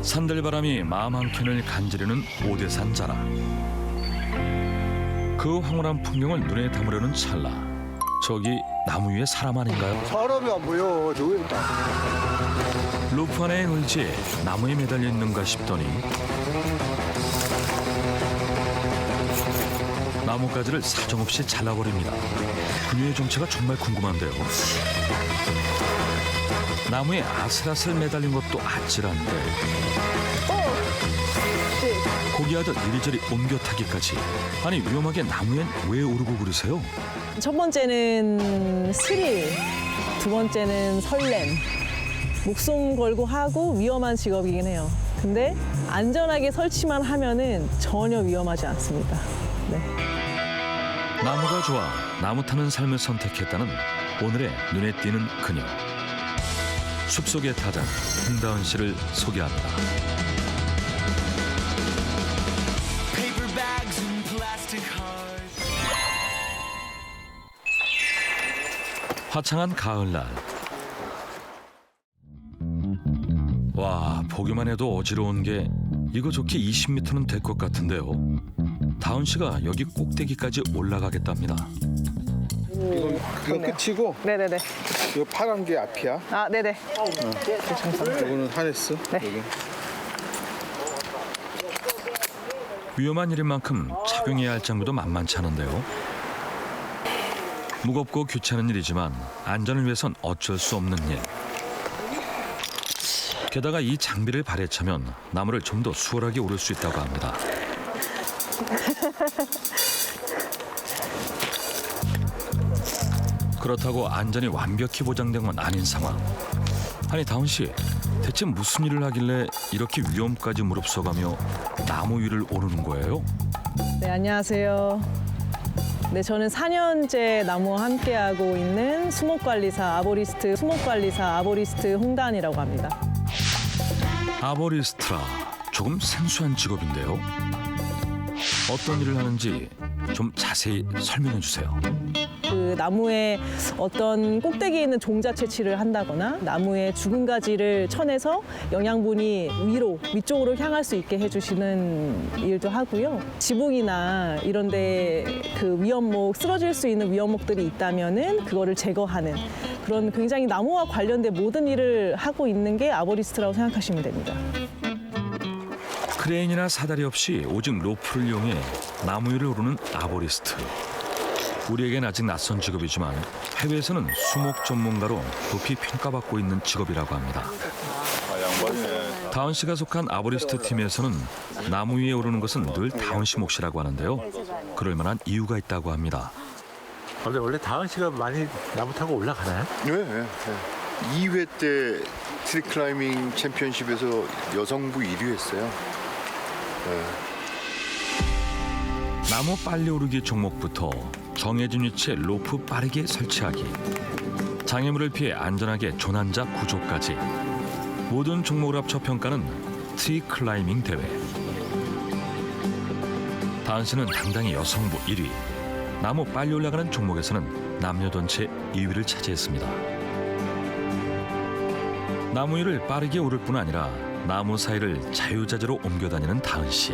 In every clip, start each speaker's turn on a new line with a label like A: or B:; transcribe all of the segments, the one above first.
A: 산들바람이 마음 한켠을 간지르는 오대산 자락. 그 황홀한 풍경을 눈에 담으려는 찰나, 저기 나무 위에 사람 아닌가요?
B: 사람이 안 보여. 저기 있다.
A: 루프 안에 의지에 나무에 매달려 있는가 싶더니 나뭇가지를 사정없이 잘라버립니다. 그녀의 정체가 정말 궁금한데요. 나무에 아슬아슬 매달린 것도 아찔한데 고기하듯 이리저리 옮겨 타기까지. 아니, 위험하게 나무엔 왜 오르고 그러세요?
C: 첫 번째는 스릴, 두 번째는 설렘. 목숨 걸고 하고 위험한 직업이긴 해요. 근데 안전하게 설치만 하면은 전혀 위험하지 않습니다. 네.
A: 나무가 좋아 나무 타는 삶을 선택했다는 오늘의 눈에 띄는 그녀. 숲속의 타장 홍다은 씨를 소개합니다. 화창한 가을날. 와, 보기만 해도 어지러운 게 이거 좋게 20m는 될 것 같은데요. 다은 씨가 여기 꼭대기까지 올라가겠답니다.
B: 이거 끝이고
C: 네네네.
B: 이거 파란 게 앞이야.
C: 아, 네네.
B: 이거는 하네스.
C: 네.
B: 여기.
A: 위험한 일인 만큼 착용해야 할 장비도 만만치 않은데요. 무겁고 귀찮은 일이지만 안전을 위해선 어쩔 수 없는 일. 게다가 이 장비를 발에 차면 나무를 좀 더 수월하게 오를 수 있다고 합니다. 그렇다고 안전이 완벽히 보장된 건 아닌 상황. 아니, 다은 씨, 대체 무슨 일을 하길래 이렇게 위험까지 무릅써가며 나무 위를 오르는 거예요?
C: 네, 안녕하세요. 네, 저는 4년째 나무와 함께하고 있는 수목관리사 아보리스트 홍다은이라고 합니다.
A: 아보리스트라, 조금 생소한 직업인데요. 어떤 일을 하는지 좀 자세히 설명해 주세요.
C: 그 나무에 어떤 꼭대기에 있는 종자 채취를 한다거나 나무의 죽은 가지를 쳐내서 영양분이 위쪽으로 향할 수 있게 해주시는 일도 하고요. 지붕이나 이런데 그 위험목, 쓰러질 수 있는 위험목들이 있다면은 그거를 제거하는 그런 굉장히 나무와 관련된 모든 일을 하고 있는 게 아보리스트라고 생각하시면 됩니다.
A: 크레인이나 사다리 없이 오직 로프를 이용해 나무 위를 오르는 아보리스트. 우리에겐 아직 낯선 직업이지만 해외에서는 수목 전문가로 높이 평가받고 있는 직업이라고 합니다. 다은 씨가 속한 아보리스트 팀에서는 나무 위에 오르는 것은 늘 다은 씨 몫이라고 하는데요. 그럴 만한 이유가 있다고 합니다.
D: 근데 원래 다은 씨가 많이 나무 타고 올라가나요?
E: 네. 2회 때 트리클라이밍 챔피언십에서 여성부 1위 했어요.
A: 나무 빨리 오르기 종목부터 정해진 위치에 로프 빠르게 설치하기, 장애물을 피해 안전하게 조난자 구조까지 모든 종목을 합쳐 평가는 트리클라이밍 대회. 다은 씨는 당당히 여성부 1위, 나무 빨리 올라가는 종목에서는 남녀 전체 2위를 차지했습니다. 나무 위를 빠르게 오를 뿐 아니라 나무 사이를 자유자재로 옮겨다니는 다은 씨.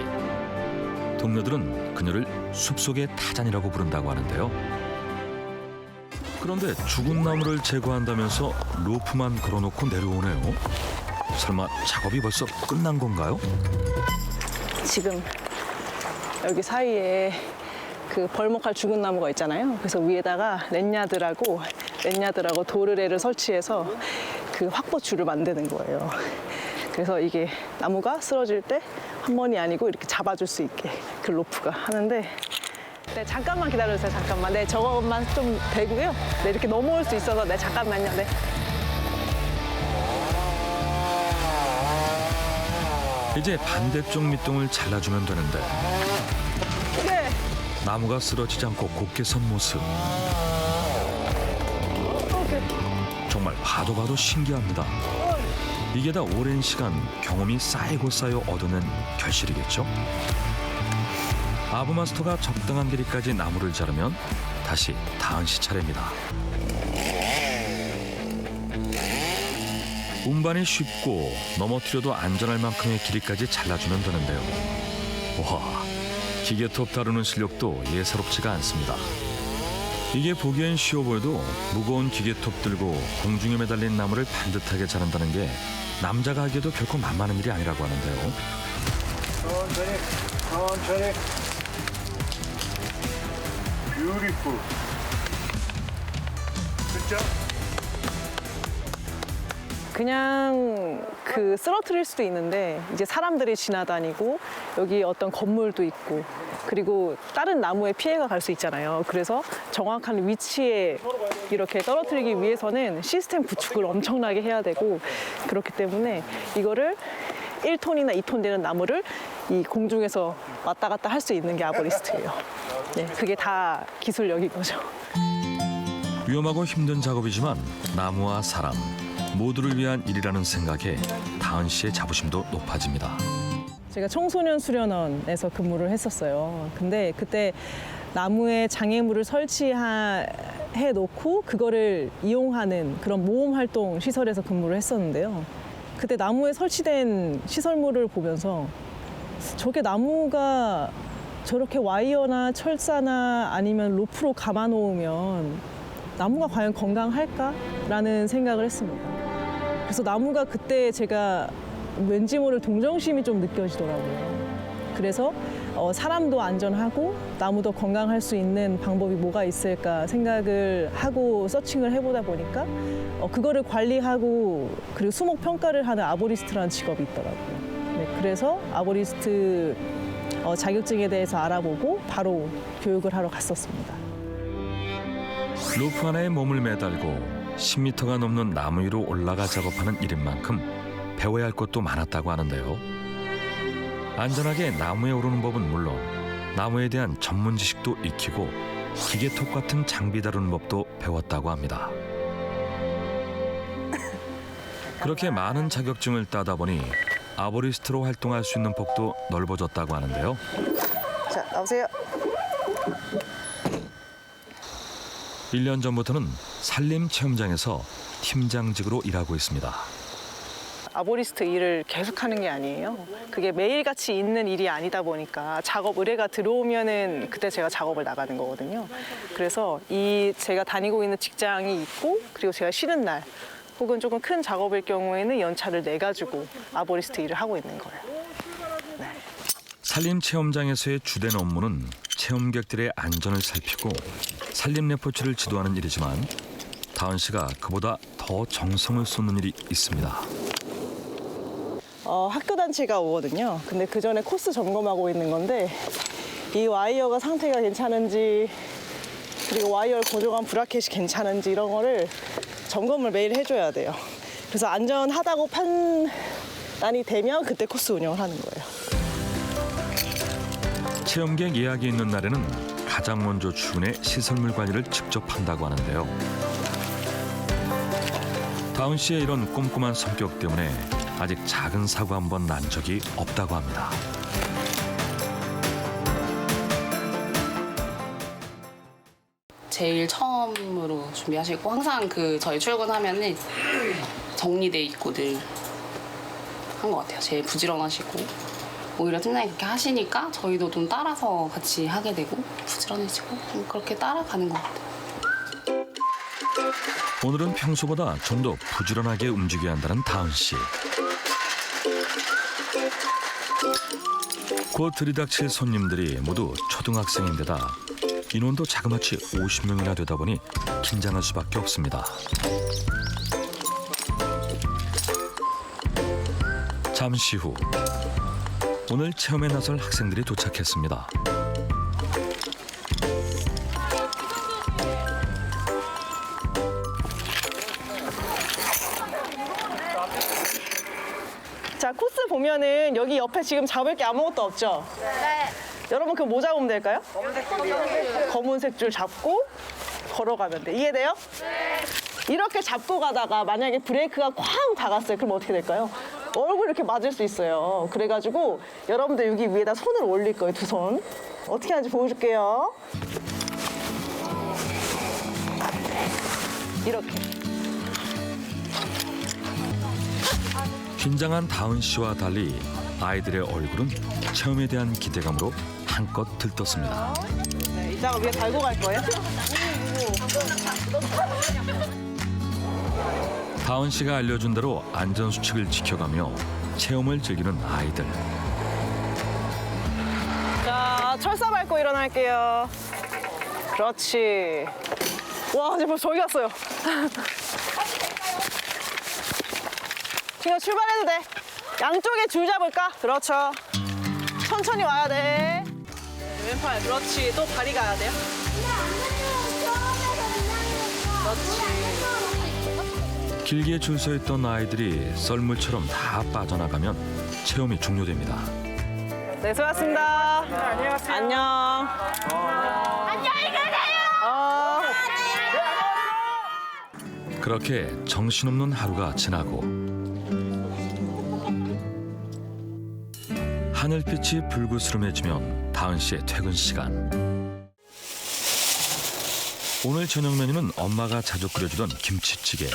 A: 동료들은 그녀를 숲속의 타잔이라고 부른다고 하는데요. 그런데 죽은 나무를 제거한다면서 로프만 걸어놓고 내려오네요. 설마 작업이 벌써 끝난 건가요?
C: 지금 여기 사이에 그 벌목할 죽은 나무가 있잖아요. 그래서 위에다가 랜야드라고 도르래를 설치해서 그 확보줄을 만드는 거예요. 그래서 이게 나무가 쓰러질 때 한 번이 아니고 이렇게 잡아줄 수 있게 그 로프가 하는데, 네, 잠깐만 기다려주세요. 잠깐만. 네, 저것만 좀 되고요. 네, 이렇게 넘어올 수 있어서 네, 잠깐만요. 네.
A: 이제 반대쪽 밑둥을 잘라주면 되는데
C: 네.
A: 나무가 쓰러지지 않고 곧게 선 모습, 정말 봐도 신기합니다. 이게 다 오랜 시간 경험이 쌓이고 쌓여 얻어낸 결실이겠죠. 아부마스터가 적당한 길이까지 나무를 자르면 다시 다은 씨 차례입니다. 운반이 쉽고 넘어뜨려도 안전할 만큼의 길이까지 잘라주면 되는데요. 와, 기계톱 다루는 실력도 예사롭지가 않습니다. 이게 보기엔 쉬워 보여도 무거운 기계톱 들고 공중에 매달린 나무를 반듯하게 자른다는 게 남자가 하기에도 결코 만만한 일이 아니라고 하는데요.
B: 천천히. 뷰티풀. 그죠?
C: 그냥 쓰러뜨릴 수도 있는데 이제 사람들이 지나다니고 여기 어떤 건물도 있고 그리고 다른 나무에 피해가 갈 수 있잖아요. 그래서 정확한 위치에 이렇게 떨어뜨리기 위해서는 시스템 구축을 엄청나게 해야 되고 그렇기 때문에 이거를 1톤이나 2톤 되는 나무를 이 공중에서 왔다 갔다 할 수 있는 게 아보리스트예요. 네, 그게 다 기술력인 거죠.
A: 위험하고 힘든 작업이지만 나무와 사람 모두를 위한 일이라는 생각에 다은 씨의 자부심도 높아집니다.
C: 제가 청소년 수련원에서 근무를 했었어요. 근데 그때 나무에 장애물을 설치해 놓고 그거를 이용하는 그런 모험 활동 시설에서 근무를 했었는데요. 그때 나무에 설치된 시설물을 보면서 저게 나무가 저렇게 와이어나 철사나 아니면 로프로 감아 놓으면 나무가 과연 건강할까라는 생각을 했습니다. 그래서 나무가 그때 제가 왠지 모를 동정심이 좀 느껴지더라고요. 그래서 사람도 안전하고 나무도 건강할 수 있는 방법이 뭐가 있을까 생각을 하고 서칭을 해보다 보니까 그거를 관리하고 그리고 수목 평가를 하는 아보리스트라는 직업이 있더라고요. 네, 그래서 아보리스트 자격증에 대해서 알아보고 바로 교육을 하러 갔었습니다.
A: 루프 하나에 몸을 매달고 10m가 넘는 나무 위로 올라가 작업하는 일인 만큼 배워야 할 것도 많았다고 하는데요. 안전하게 나무에 오르는 법은 물론 나무에 대한 전문 지식도 익히고 기계톱 같은 장비 다루는 법도 배웠다고 합니다. 그렇게 많은 자격증을 따다 보니 아보리스트로 활동할 수 있는 폭도 넓어졌다고 하는데요.
C: 자, 나오세요.
A: 1년 전부터는 산림 체험장에서 팀장직으로 일하고 있습니다.
C: 아보리스트 일을 계속하는 게 아니에요. 그게 매일같이 있는 일이 아니다 보니까 작업 의뢰가 들어오면은 그때 제가 작업을 나가는 거거든요. 그래서 제가 다니고 있는 직장이 있고 그리고 제가 쉬는 날 혹은 조금 큰 작업일 경우에는 연차를 내가지고 아보리스트 일을 하고 있는 거예요. 네.
A: 산림 체험장에서의 주된 업무는 체험객들의 안전을 살피고 산림 레포츠를 지도하는 일이지만 다은 씨가 그보다 더 정성을 쏟는 일이 있습니다.
C: 학교 단체가 오거든요. 근데 그 전에 코스 점검하고 있는 건데 이 와이어가 상태가 괜찮은지 그리고 와이어를 고정한 브라켓이 괜찮은지 이런 거를 점검을 매일 해줘야 돼요. 그래서 안전하다고 판단이 되면 그때 코스 운영을 하는 거예요.
A: 체험객 예약이 있는 날에는 가장 먼저 출근해 시설물 관리를 직접 한다고 하는데요. 다은 씨의 이런 꼼꼼한 성격 때문에 아직 작은 사고 한 번 난 적이 없다고 합니다.
F: 제일 처음으로 준비하시고 항상 저희 출근하면은 정리돼 있고 늘 한 것 같아요. 제일 부지런하시고 오히려 팀장이 그렇게 하시니까 저희도 좀 따라서 같이 하게 되고 부지런해지고 좀 그렇게 따라가는 것 같아요.
A: 오늘은 평소보다 좀 더 부지런하게 움직여야 한다는 다은 씨. 곧 들이닥칠 손님들이 모두 초등학생인데다 인원도 자그마치 50명이나 되다 보니 긴장할 수밖에 없습니다. 잠시 후 오늘 체험에 나설 학생들이 도착했습니다.
C: 자, 코스 보면은 여기 옆에 지금 잡을 게 아무것도 없죠? 네. 여러분 그 뭐 잡으면 될까요? 검은색 줄 잡고 걸어가면 돼. 이해돼요? 네. 이렇게 잡고 가다가 만약에 브레이크가 쾅 닿았어요. 그럼 어떻게 될까요? 얼굴 이렇게 맞을 수 있어요. 그래가지고 여러분들 여기 위에다 손을 올릴 거예요. 두 손. 어떻게 하는지 보여줄게요. 이렇게.
A: 긴장한 다은 씨와 달리 아이들의 얼굴은 체험에 대한 기대감으로 한껏 들떴습니다.
C: 네, 이따가 위에 달고 갈 거예요?
A: 다은 씨가 알려준 대로 안전수칙을 지켜가며 체험을 즐기는 아이들.
C: 자, 철사 밟고 일어날게요. 그렇지. 와, 이제 벌써 저기 갔어요. 지금 출발해도 돼. 양쪽에 줄 잡을까? 그렇죠. 천천히 와야 돼. 왼팔, 그렇지. 또 발이 가야 돼요. 그렇지.
A: 길게 줄 서 있던 아이들이 썰물처럼 다 빠져나가면 체험이 종료됩니다.
C: 네, 수고하셨습니다. 안녕하세요. 안녕. 안녕히 계세요.
A: 그렇게 정신없는 하루가 지나고 하늘빛이 불그스름해지면 다은 씨의 퇴근 시간. 오늘 저녁 메뉴는 엄마가 자주 끓여주던 김치찌개.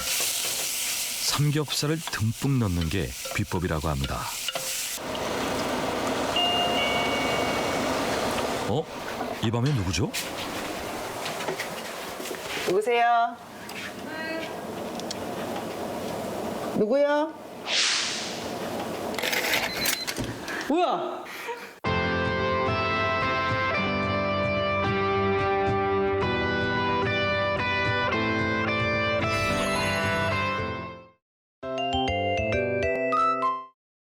A: 삼겹살을 듬뿍 넣는 게 비법이라고 합니다. 이 밤에 누구죠?
C: 누구세요? 누구야? 뭐야?